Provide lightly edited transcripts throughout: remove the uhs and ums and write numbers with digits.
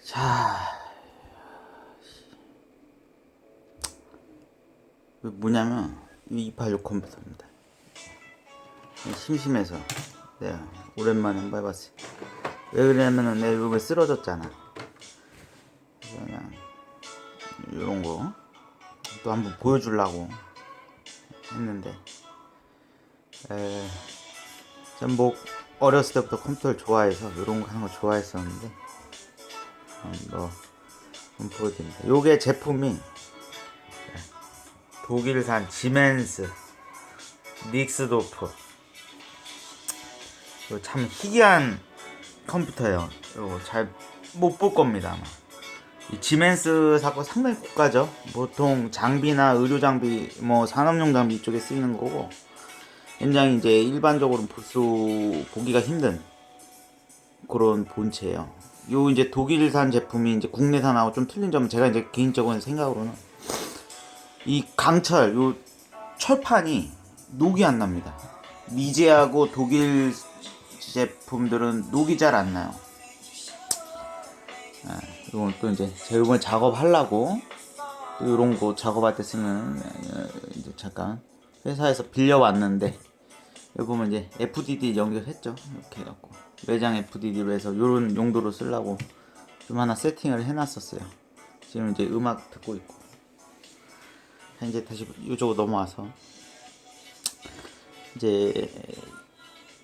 자, 뭐냐면, 286 컴퓨터입니다. 심심해서 내가 오랜만에 한번 해봤어요. 왜 그러냐면은 내 이거 쓰러졌잖아. 그냥 이런 거 또 한번 보여주려고 했는데, 전 뭐 어렸을 때부터 컴퓨터를 좋아해서 이런 거 하는 거 좋아했었는데, 뭐 좀 보여드립니다. 요게 제품이 독일산 지멘스 닉스도프. 이거 참 희귀한 컴퓨터예요. 이거 잘 못 볼 겁니다 아마. 이 지멘스 사고 상당히 고가죠. 보통 장비나 의료 장비, 뭐 산업용 장비 이쪽에 쓰이는 거고, 굉장히 이제 일반적으로 보기가 힘든 그런 본체예요. 요 이제 독일산 제품이 이제 국내산하고 좀 틀린 점은, 제가 이제 개인적인 생각으로는 이 강철, 요 철판이 녹이 안 납니다. 미제하고 독일 제품들은 녹이 잘 안 나요. 이건 또 이제 제가 이번에 작업하려고 또 이런 거 작업할 때 쓰는, 이제 잠깐 회사에서 빌려왔는데, 여기 보면 이제 FDD 연결했죠. 이렇게 해갖고 외장 FDD로 해서 이런 용도로 쓰려고 좀 하나 세팅을 해놨었어요. 지금 이제 음악 듣고 있고. 이제 다시 이쪽으로 넘어와서 이제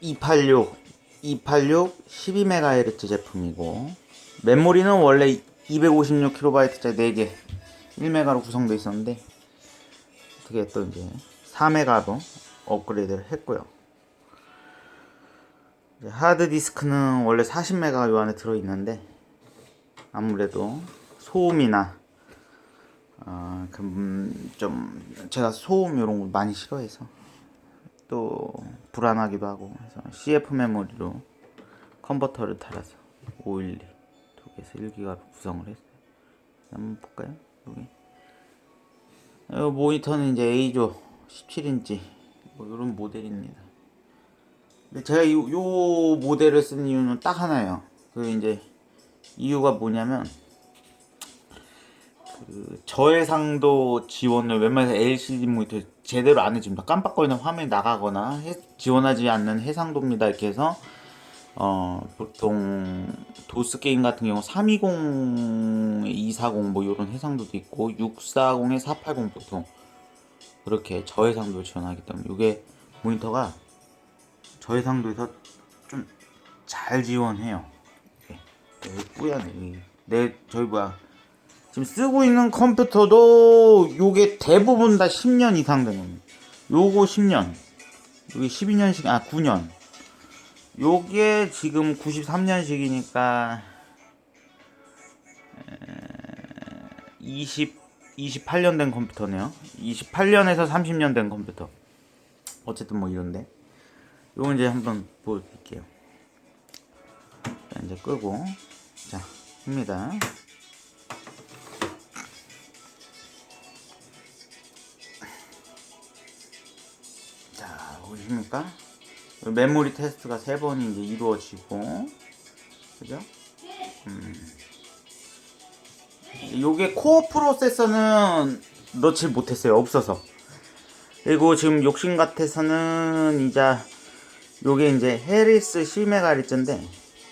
286 12MHz 제품이고, 메모리는 원래 256KB짜리 4개 1메가로 구성되어 있었는데, 어떻게 또 이제 4메가로 업그레이드를 했고요. 하드디스크는 원래 40메가 요 안에 들어있는데, 아무래도 소음이나 좀 제가 소음 이런 걸 많이 싫어해서 또 불안하기도 하고 해서 CF 메모리로 컨버터를 달아서 512 독에서 1기가 구성을 했어요. 한번 볼까요? 여기 이 모니터는 이제 A조 17인치 뭐 이런 모델입니다. 근데 제가 요 모델을 쓴 이유는 딱 하나예요. 그 이제 이유가 뭐냐면, 그 저해상도 지원을 웬만해서 LCD 모니터 제대로 안 해줍니다. 깜빡거리는 화면이 나가거나 지원하지 않는 해상도입니다 이렇게 해서, 보통 도스 게임 같은 경우 320에 240 뭐 이런 해상도도 있고, 640에 480 보통 그렇게 저해상도를 지원하기 때문에, 이게 모니터가 저해상도에서 좀 잘 지원해요. 여기 뿌야네. 저희 뭐야, 지금 쓰고 있는 컴퓨터도 요게 대부분 다 10년 이상 된 겁니다. 요거 10년, 요게 12년씩, 9년. 요게 지금 93년식이니까 28년 된 컴퓨터네요. 28년에서 30년 된 컴퓨터. 어쨌든 뭐 이런데, 요거 이제 한번 보여드릴게요. 자, 이제 끄고, 자, 합니다. 자, 보십니까? 메모리 테스트가 3번이 이제 이루어지고, 그죠? 요게 코어 프로세서는 넣지 못했어요. 없어서. 그리고 지금 욕심 같아서는 이제 요게 이제 헤리스 10MHz인데,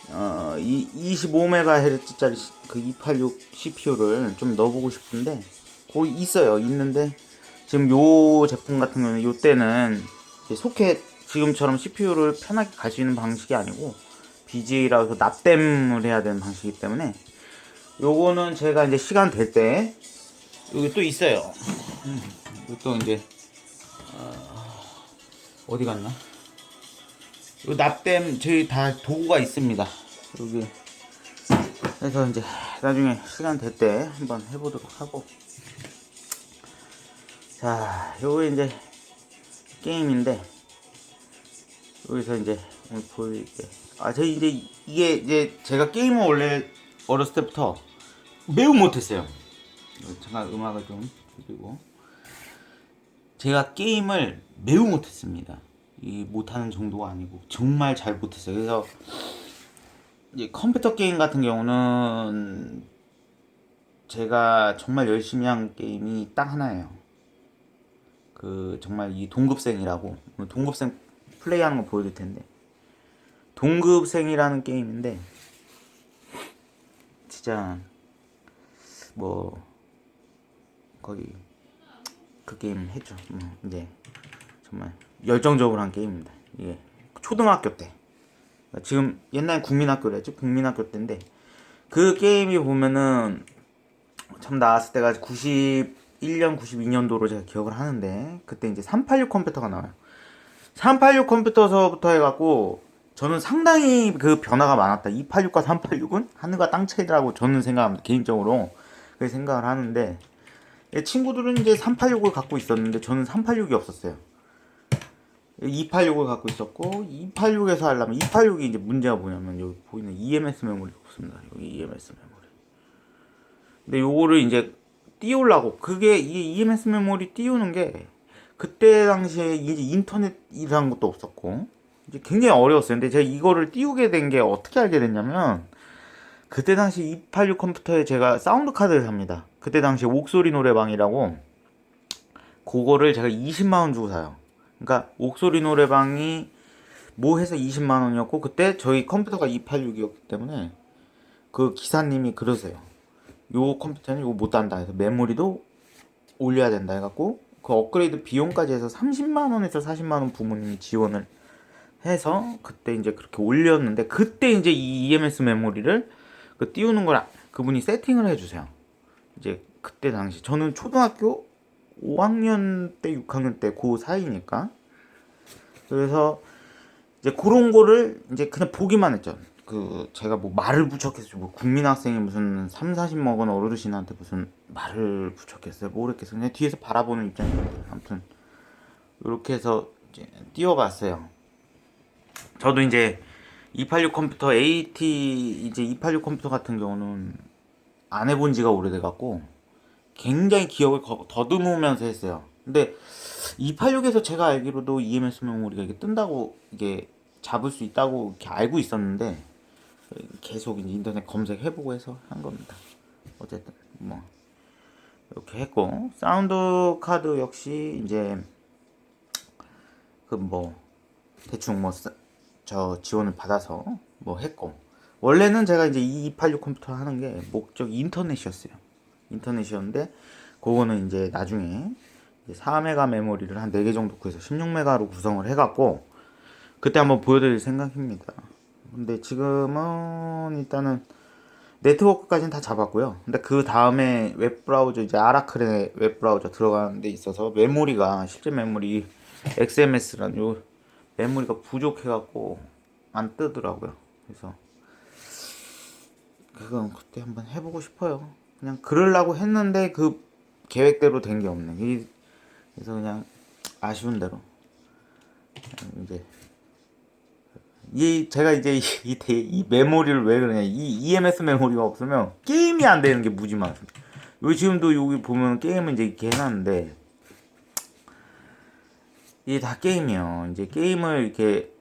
25MHz짜리 그 286 CPU를 좀 넣어보고 싶은데, 거기 있어요. 있는데, 지금 요 제품 같은 경우는 요 때는 소켓, 지금처럼 CPU를 편하게 갈 수 있는 방식이 아니고 BGA라고 해서 납땜을 해야 되는 방식이기 때문에, 요거는 제가 이제 시간 될 때, 여기 또 있어요. 또 이제 어디 갔나? 요 납땜 저희 다 도구가 있습니다. 여기. 그래서 이제 나중에 시간 될 때 한번 해보도록 하고. 자, 요거 이제 게임인데, 여기서 이제 보여드릴게. 저희 이제 이게 이제 제가 게임을 원래 어렸을 때부터 매우 못했어요. 잠깐 음악을 좀 줄이고. 제가 게임을 매우 못했습니다. 이 못하는 정도가 아니고 정말 잘 못했어요. 그래서 이제 컴퓨터 게임 같은 경우는 제가 정말 열심히 한 게임이 딱 하나예요. 그 정말 이 동급생이라고, 동급생 플레이하는 거 보여줄 텐데, 동급생이라는 게임인데 진짜 뭐 거의 그 게임 했죠. 이제 정말 열정적으로 한 게임입니다. 이게 초등학교 때, 지금 옛날 국민학교랬죠. 국민학교 때인데 그 게임이 보면은 참 나왔을 때가 91년 92년도로 제가 기억을 하는데, 그때 이제 386 컴퓨터가 나와요. 386 컴퓨터서부터 해갖고 저는 상당히 그 변화가 많았다. 286과 386은 하늘과 땅 차이라고 저는 생각합니다. 개인적으로 그렇게 생각을 하는데, 친구들은 이제 386을 갖고 있었는데 저는 386이 없었어요. 286을 갖고 있었고, 286에서 하려면 286이 이제 문제가 뭐냐면 여기 보이는 EMS 메모리가 없습니다. 여기 EMS 메모리. 근데 요거를 이제 띄우려고, 그게 이 EMS 메모리 띄우는 게 그때 당시에 이제 인터넷이라는 것도 없었고 이제 굉장히 어려웠어요. 근데 제가 이거를 띄우게 된 게 어떻게 알게 됐냐면, 그때 당시 286 컴퓨터에 제가 사운드 카드를 삽니다. 그때 당시 옥소리 노래방이라고, 그거를 제가 20만 원 주고 사요. 그러니까 옥소리 노래방이 뭐 해서 20만 원이었고, 그때 저희 컴퓨터가 286이었기 때문에 그 기사님이 그러세요. 요 컴퓨터는 이거 못 단다 해서 메모리도 올려야 된다 해갖고 그 업그레이드 비용까지 해서 30만 원에서 40만 원 부모님이 지원을 해서 그때 이제 그렇게 올렸는데, 그때 이제 이 EMS 메모리를 그 띄우는 걸 그분이 세팅을 해주세요. 이제 그때 당시 저는 초등학교 5학년 때 6학년 때 그 사이니까, 그래서 이제 그런 거를 이제 그냥 보기만 했죠. 그 제가 뭐 말을 부척했어요. 뭐 국민학생이 무슨 3, 40 먹은 어르신한테 무슨 말을 부척했어요. 모르겠어요. 그냥 뒤에서 바라보는 입장이었는데, 아무튼 이렇게 해서 이제 띄워봤어요. 저도 이제 286 컴퓨터 AT, 이제 286 컴퓨터 같은 경우는 안 해본 지가 오래돼갖고 굉장히 기억을 더듬으면서 했어요. 근데 286에서 제가 알기로도 EMS 메모리가 이게 뜬다고, 이게 잡을 수 있다고 이렇게 알고 있었는데, 계속 이제 인터넷 검색해보고 해서 한 겁니다. 어쨌든 뭐 이렇게 했고, 사운드 카드 역시 이제 그 뭐 대충 뭐 저 지원을 받아서 뭐 했고, 원래는 제가 이제 286 컴퓨터 하는 게 목적이 인터넷이었어요. 인터넷이었는데 그거는 이제 나중에 4메가 메모리를 한 4개 정도 구해서 16메가로 구성을 해갖고 그때 한번 보여드릴 생각입니다. 근데 지금은 일단은 네트워크까지는 다 잡았고요. 근데 그 다음에 웹브라우저, 이제 아라클의 웹브라우저 들어가는 데 있어서 메모리가, 실제 메모리 XMS란 요 메모리가 부족해갖고 안 뜨더라고요. 그래서 그건 그때 한번 해보고 싶어요. 그냥 그러려고 했는데 그 계획대로 된 게 없네. 그래서 그냥 아쉬운 대로 이제 제가 이제 이 메모리를 왜 그러냐, 이 EMS 메모리가 없으면 게임이 안 되는 게 무지 많습니다. 여기 지금도 여기 보면 게임은 이제 이렇게 해놨는데 이게 다 게임이에요. 이제 게임을 이렇게,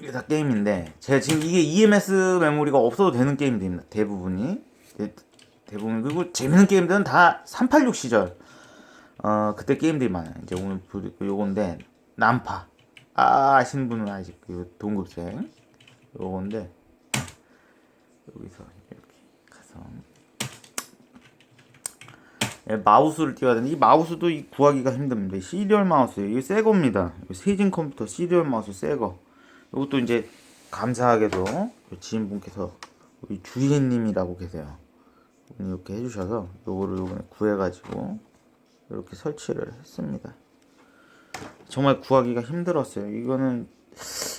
이게 다 게임인데 제가 지금 이게 EMS 메모리가 없어도 되는 게임들입니다. 대부분이. 대부분. 그리고 재밌는 게임들은 다 386 시절 그때 게임들이 많아요. 이제 오늘 보여드릴 요건데, 난파, 아시는 분은 아직 그 동급생 요건데, 여기서 이렇게 가서 마우스를 띄워야 되는데 이 마우스도 구하기가 힘듭니다. 시리얼 마우스예요. 이게 새 겁니다. 세진 컴퓨터 시리얼 마우스 새 거. 이것도 이제 감사하게도 지인분께서 우리 주희님이라고 계세요. 이렇게 해주셔서 요거를 요번에 구해가지고 이렇게 설치를 했습니다. 정말 구하기가 힘들었어요. 이거는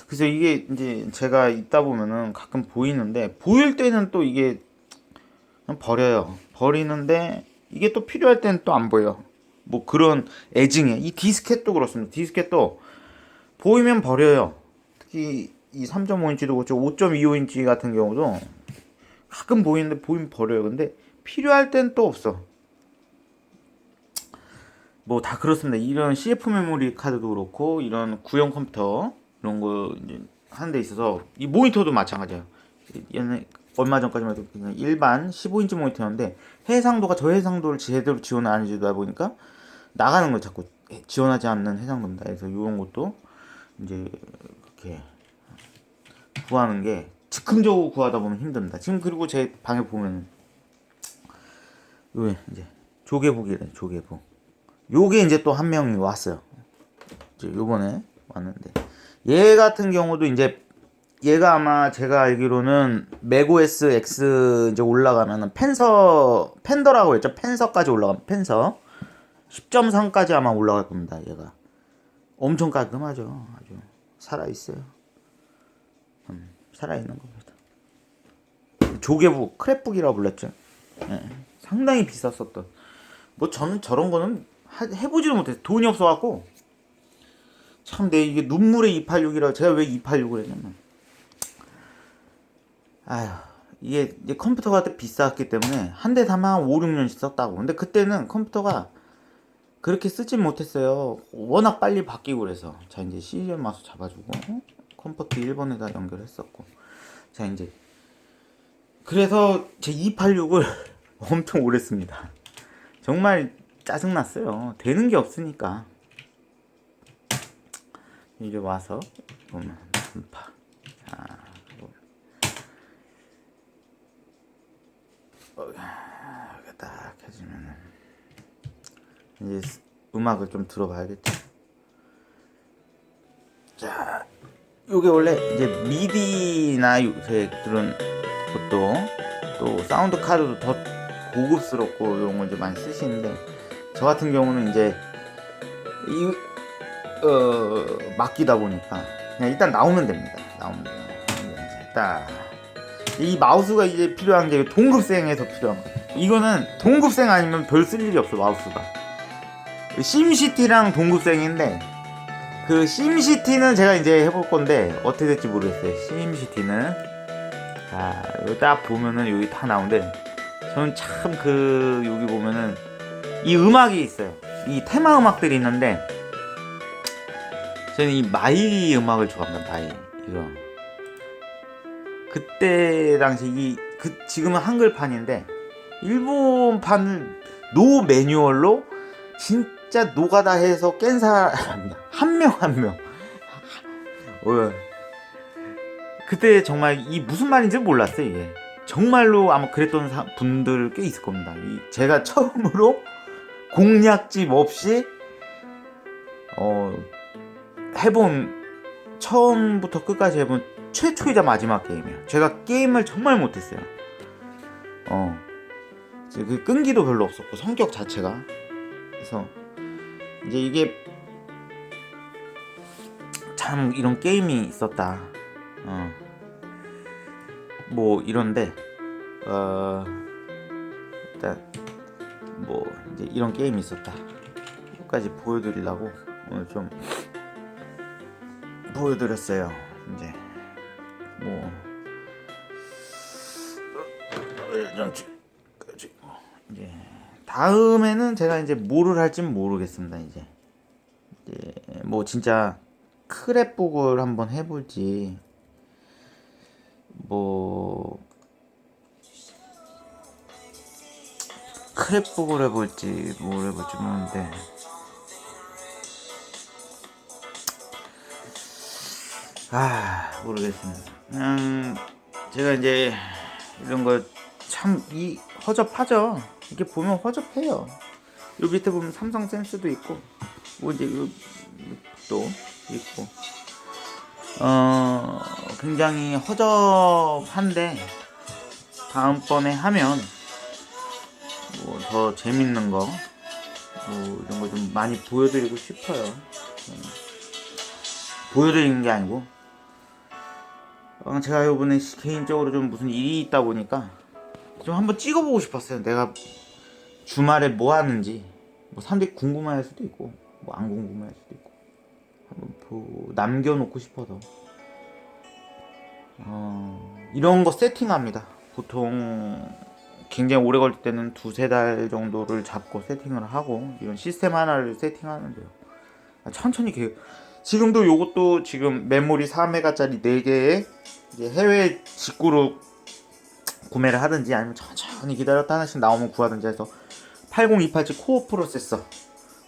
그래서 이게 이제 제가 있다 보면은 가끔 보이는데, 보일 때는 또 이게 그냥 버려요. 버리는데 이게 또 필요할 때는 또 안 보여. 뭐 그런 애증에, 이 디스켓도 그렇습니다. 디스켓도 보이면 버려요. 특히 이 3.5인치도 그렇죠. 5.25인치 같은 경우도 가끔 보이는데 보이면 버려요. 근데 필요할 땐 또 없어. 뭐 다 그렇습니다. 이런 CF 메모리 카드도 그렇고, 이런 구형 컴퓨터 이런 거 이제 하는 데 있어서 이 모니터도 마찬가지예요. 옛날 얼마 전까지만 해도 그냥 일반 15인치 모니터였는데 해상도가 저해상도를 제대로 지원 안 해주다 보니까 나가는 걸 자꾸 지원하지 않는 해상도입니다. 그래서 이런 것도 이제 이렇게 구하는 게 즉흥적으로 구하다 보면 힘듭니다. 지금 그리고 제 방에 보면 요 이제 조개북이래. 조개북. 요게 이제 또 한 명이 왔어요. 이제 요번에 왔는데 얘 같은 경우도 이제 얘가 아마 제가 알기로는 맥OS X 이제 올라가면은 펜더라고 했죠. 펜서까지 올라가면 펜서 10.3까지 아마 올라갈 겁니다. 얘가 엄청 깔끔하죠. 아주 살아 있어요. 살아 있는 겁니다. 조개북, 크랩북이라고 불렀죠. 예, 상당히 비쌌었던. 뭐 저는 저런 거는 해보지도 못했어요. 돈이 없어갖고. 참, 내 이게 눈물의 286이라 제가 왜 286을 했냐면, 아휴, 이게 이제 컴퓨터가 비쌌기 때문에 한 대 다만 5, 6년씩 썼다고. 근데 그때는 컴퓨터가 그렇게 쓰진 못했어요. 워낙 빨리 바뀌고 그래서. 자, 이제 시리얼 마스 잡아주고 컴포트 1번에다 연결했었고. 자, 이제 그래서 제 286을 엄청 오래 씁니다. 정말 짜증났어요. 되는 게 없으니까. 이제 와서 보면 분파. 자, 여기 딱 해주면은 이제 음악을 좀 들어봐야겠죠. 자, 요게 원래 이제 미디나 요새 그런 것도 또 사운드 카드도 더 고급스럽고 이런 거 이제 많이 쓰시는데 저 같은 경우는 이제 맡기다 보니까 그냥 일단 나오면 됩니다. 나오면 돼요. 딱 이 마우스가 이제 필요한 게 동급생에서 필요한 거예요. 이거는 동급생 아니면 별 쓸 일이 없어. 마우스가 심시티랑 동급생인데 그 심시티는 제가 이제 해볼 건데 어떻게 될지 모르겠어요. 심시티는 자 여기 딱 보면은 여기 다 나오는데 저는 참 여기 보면은 이 음악이 있어요. 이 테마 음악들이 있는데 저는 이 마이 음악을 좋아합니다. 마이 이거 그때 당시 지금은 한글판인데 일본판을 노 매뉴얼로 진짜 노가다 해서 깬 사람 한 명 한 명. 그때 정말 이 무슨 말인지 몰랐어요. 이게 정말로 아마 그랬던 분들 꽤 있을 겁니다. 제가 처음으로 공략집 없이 해본 처음부터 끝까지 해본 최초이자 마지막 게임이에요. 제가 게임을 정말 못했어요. 그 끈기도 별로 없었고 성격 자체가 그래서 이제 이게 참 이런 게임이 있었다. 뭐 이런데 일단 뭐 이제 이런 게임이 있었다. 여기까지 보여드리려고 오늘 좀 보여드렸어요. 이제 뭐 이제 다음에는 제가 이제 뭐를 할지는 모르겠습니다. 이제 뭐 진짜 크랩북을 한번 해볼지 뭐 크랩북을 해볼지 뭘 해볼지 모르는데 모르겠습니다. 그냥 제가 이제 이런 거 참 허접하죠. 이렇게 보면 허접해요. 요 밑에 보면 삼성 센스도 있고 뭐 이제 또 있고 굉장히 허접한데 다음번에 하면 뭐 더 재밌는 거 뭐 이런 거 좀 많이 보여드리고 싶어요. 보여드리는 게 아니고 제가 이번에 개인적으로 좀 무슨 일이 있다 보니까 좀 한번 찍어보고 싶었어요. 내가 주말에 뭐 하는지 뭐 사람들이 궁금해할 수도 있고 뭐 안 궁금해할 수도 있고 한번 남겨놓고 싶어서 이런 거 세팅합니다. 보통 굉장히 오래 걸릴 때는 2-3달 정도를 잡고 세팅을 하고 이런 시스템 하나를 세팅하는데요. 천천히 지금도 요것도 지금 메모리 4메가짜리 4개에 이제 해외 직구로 구매를 하든지 아니면 천천히 기다렸다 하나씩 나오면 구하든지 해서 80287 코어 프로세서,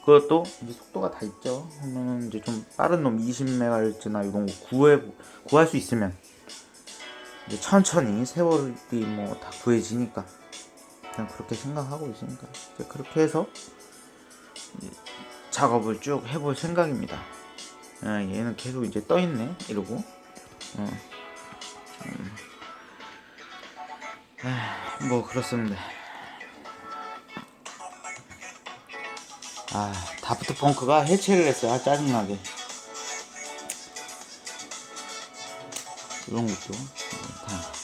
그것도 이제 속도가 다 있죠. 그러면 이제 좀 빠른 놈 20MHz나 이런 거 구할 수 있으면 이제 천천히 세월이 뭐 다 구해지니까 그냥 그렇게 생각하고 있으니까 이제 그렇게 해서 작업을 쭉 해볼 생각입니다. 얘는 계속 이제 떠있네 이러고. 뭐 그렇습니다. 다프트 펑크가 해체를 했어요. 짜증나게. 이런 것도 다